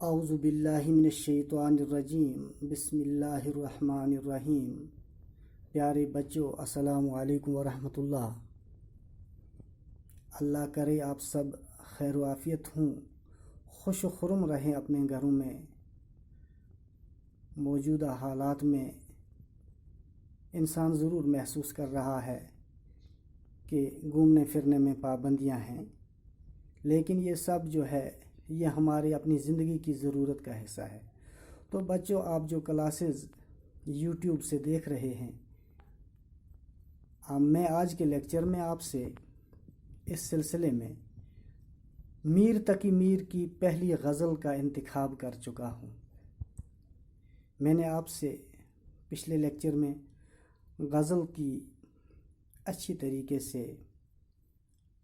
اعوذ باللہ من الشیطان الرجیم بسم اللہ الرحمن الرحیم۔ پیارے بچوں، السلام علیکم ورحمۃ اللہ۔ اللہ کرے آپ سب خیر و عافیت ہوں، خوش و خرم رہیں اپنے گھروں میں۔ موجودہ حالات میں انسان ضرور محسوس کر رہا ہے کہ گھومنے پھرنے میں پابندیاں ہیں، لیکن یہ سب جو ہے یہ ہماری اپنی زندگی کی ضرورت کا حصہ ہے۔ تو بچوں، آپ جو کلاسز یوٹیوب سے دیکھ رہے ہیں، میں آج کے لیکچر میں آپ سے اس سلسلے میں میر تقی میر کی پہلی غزل کا انتخاب کر چکا ہوں۔ میں نے آپ سے پچھلے لیکچر میں غزل کی اچھی طریقے سے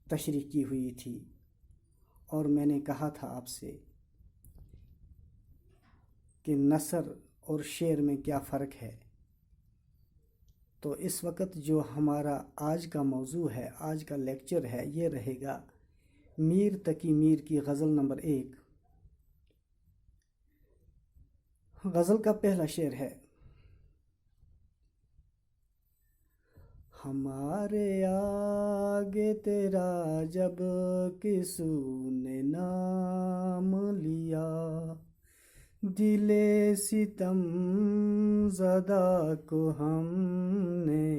تشریح کی ہوئی تھی، اور میں نے کہا تھا آپ سے کہ نثر اور شعر میں کیا فرق ہے۔ تو اس وقت جو ہمارا آج کا موضوع ہے، آج کا لیکچر ہے، یہ رہے گا میر تقی میر کی غزل نمبر 1۔ غزل کا پہلا شعر ہے: ہمارے آگے تیرا جب کسو نے نام لیا، دل ستم زدہ کو ہم نے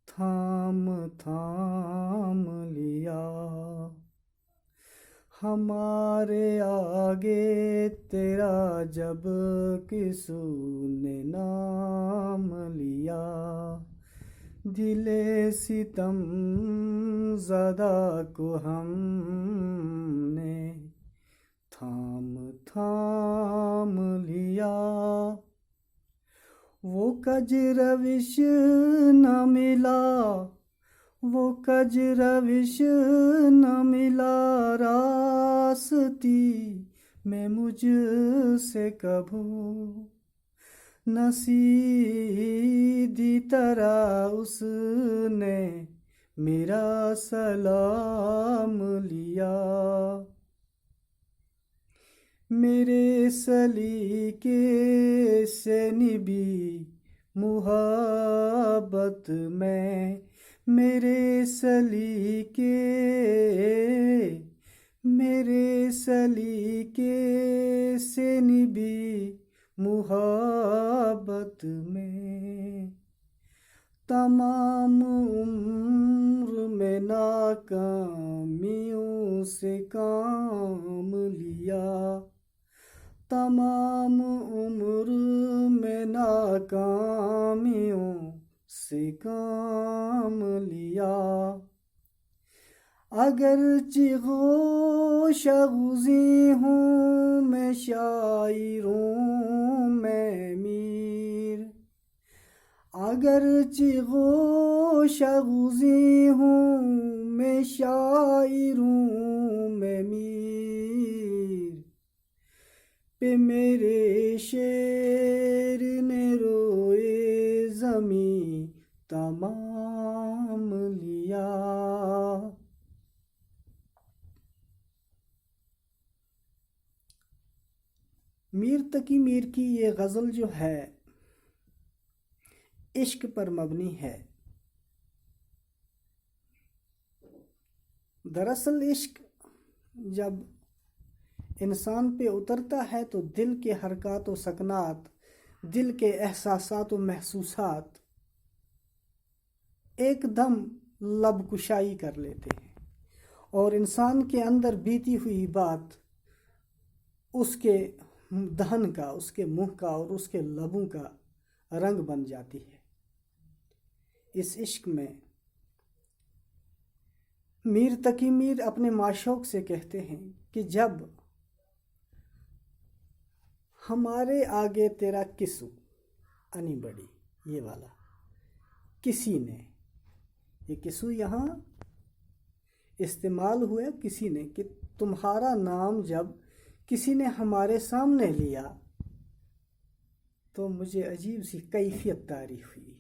تھام تھام لیا۔ ہمارے آگے تیرا جب کسو نے نام لیا، دل ستم زدہ کو ہم نے تھام تھام لیا۔ وہ کج روش نہ ملا، وہ کج روش نہ ملا، راستی میں مجھ سے کبھو، نہ سیدھی طرح اس نے میرا سلام لیا۔ میرے سلیقے سے نبھی محبت میں، میرے سلیقے سے نبھی محبت میں، تمام عمر میں ناکامیوں سے کام لیا، تمام عمر میں ناکامیوں سے کام لیا۔ اگرچہ گوشہ گزی ہوں میں شاعروں میں میر، اگرچہ گوشہ گزی ہوں میں شاعروں میں میر، پہ میرے شعر نے روئے زمیں تمام لیا۔ میر تقی میر کی یہ غزل جو ہے عشق پر مبنی ہے۔ دراصل عشق جب انسان پہ اترتا ہے تو دل کے حرکات و سکنات، دل کے احساسات و محسوسات ایک دم لب کشائی کر لیتے ہیں، اور انسان کے اندر بیتی ہوئی بات اس کے دہن کا، اس کے منہ کا اور اس کے لبوں کا رنگ بن جاتی ہے۔ اس عشق میں میر تقی میر اپنے معشوق سے کہتے ہیں کہ جب ہمارے آگے تیرا کسو انی بڑی، یہ والا کسی نے، یہ کسو یہاں استعمال ہوا کسی نے، کہ تمہارا نام جب کسی نے ہمارے سامنے لیا تو مجھے عجیب سی کیفیت طاری ہوئی،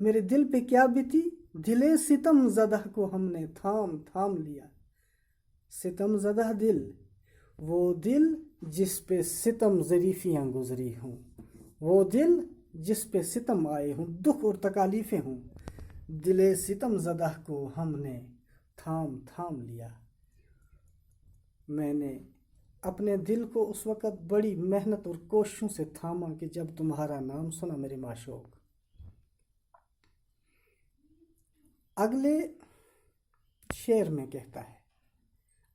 میرے دل پہ کیا بیتی، دل ستم زدہ کو ہم نے تھام تھام لیا۔ ستم زدہ دل وہ دل جس پہ ستم ظریفیاں گزری ہوں، وہ دل جس پہ ستم آئے ہوں، دکھ اور تکالیفیں ہوں، دل ستم زدہ کو ہم نے تھام تھام لیا۔ میں نے اپنے دل کو اس وقت بڑی محنت اور کوششوں سے تھاما کہ جب تمہارا نام سنا میرے معشوق۔ اگلے شعر میں کہتا ہے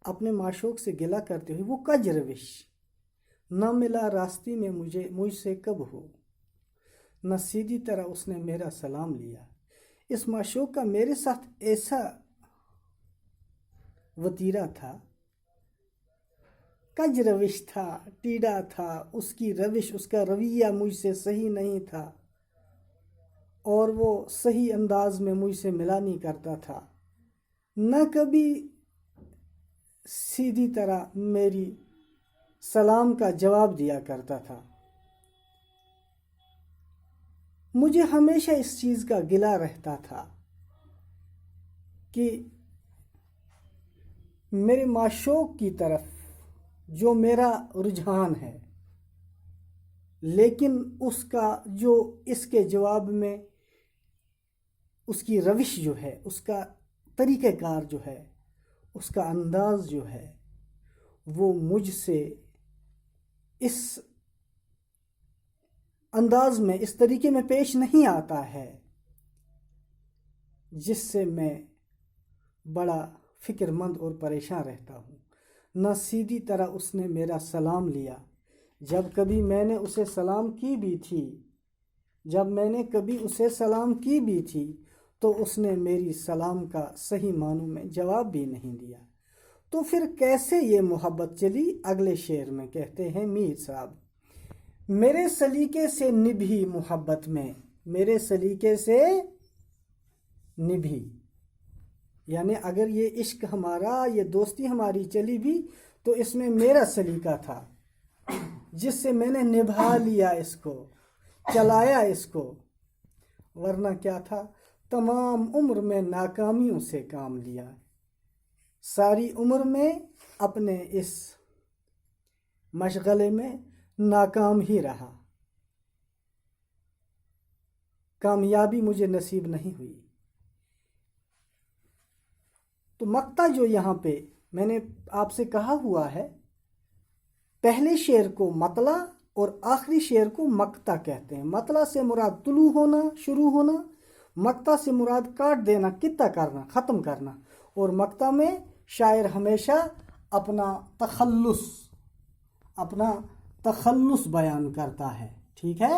اپنے معشوق سے گلہ کرتے ہوئے، وہ کج روش نہ ملا راستے میں مجھ سے کب ہو، نہ سیدھی طرح اس نے میرا سلام لیا۔ اس معشوق کا میرے ساتھ ایسا وتیرہ تھا، کج روش تھا، ٹیڑا تھا، اس کی روش، اس کا رویہ مجھ سے صحیح نہیں تھا، اور وہ صحیح انداز میں مجھ سے ملا نہیں کرتا تھا، نہ کبھی سیدھی طرح میری سلام کا جواب دیا کرتا تھا۔ مجھے ہمیشہ اس چیز کا گلہ رہتا تھا کہ میرے معشوق کی طرف جو میرا رجحان ہے، لیکن اس کا جو اس کے جواب میں اس کی روش جو ہے، اس کا طریقہ کار جو ہے، اس کا انداز جو ہے، وہ مجھ سے اس انداز میں، اس طریقے میں پیش نہیں آتا ہے جس سے میں بڑا فکر مند اور پریشان رہتا ہوں۔ نہ سیدھی طرح اس نے میرا سلام لیا، جب کبھی میں نے اسے سلام کی بھی تھی، تو اس نے میری سلام کا صحیح معنوں میں جواب بھی نہیں دیا۔ تو پھر کیسے یہ محبت چلی؟ اگلے شعر میں کہتے ہیں میر صاحب، میرے سلیقے سے نبھی محبت میں، میرے سلیقے سے نبھی، یعنی اگر یہ عشق ہمارا، یہ دوستی ہماری چلی بھی تو اس میں میرا سلیقہ تھا جس سے میں نے نبھا لیا، اس کو چلایا اس کو، ورنہ کیا تھا، تمام عمر میں ناکامیوں سے کام لیا، ساری عمر میں اپنے اس مشغلے میں ناکام ہی رہا، کامیابی مجھے نصیب نہیں ہوئی۔ تو مقطع جو یہاں پہ میں نے آپ سے کہا ہوا ہے، پہلے شعر کو مطلع اور آخری شعر کو مقطع کہتے ہیں۔ مطلع سے مراد طلوع ہونا، شروع ہونا، مقطع سے مراد کاٹ دینا، قطع کرنا، ختم کرنا، اور مقطع میں شاعر ہمیشہ اپنا تخلص بیان کرتا ہے، ٹھیک ہے؟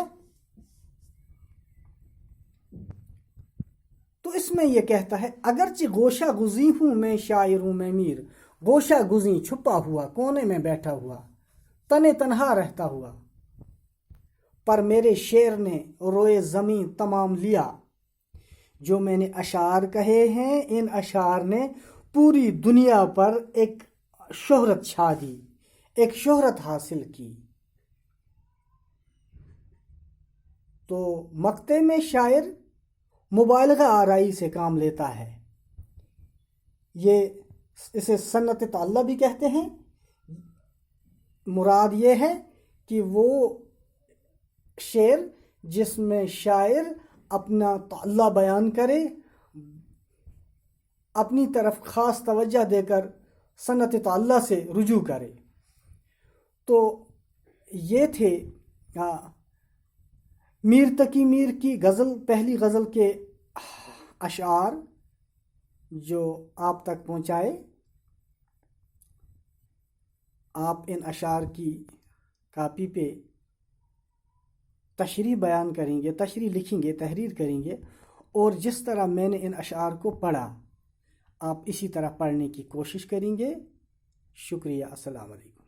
تو اس میں یہ کہتا ہے، اگرچہ گوشہ گزیں ہوں میں شاعر ہوں میں میر، گوشہ گزیں چھپا ہوا، کونے میں بیٹھا ہوا، تنے تنہا رہتا ہوا، پر میرے شعر نے روئے زمیں تمام لیا، جو میں نے اشعار کہے ہیں، ان اشعار نے پوری دنیا پر ایک شہرت چھا دی، ایک شہرت حاصل کی۔ تو مقطع میں شاعر مبالغہ آرائی سے کام لیتا ہے، اسے صنعت تعلیٰ بھی کہتے ہیں۔ مراد یہ ہے کہ وہ شعر جس میں شاعر اپنا تعلیٰ بیان کرے، اپنی طرف خاص توجہ دے کر صنعت تعلیٰ سے رجوع کرے۔ تو یہ تھے میر تقی میر کی غزل، پہلی غزل کے اشعار جو آپ تک پہنچائے۔ آپ ان اشعار کی کاپی پہ تشریح بیان کریں گے، تشریح لکھیں گے، تحریر کریں گے، اور جس طرح میں نے ان اشعار کو پڑھا آپ اسی طرح پڑھنے کی کوشش کریں گے۔ شکریہ، السلام علیکم۔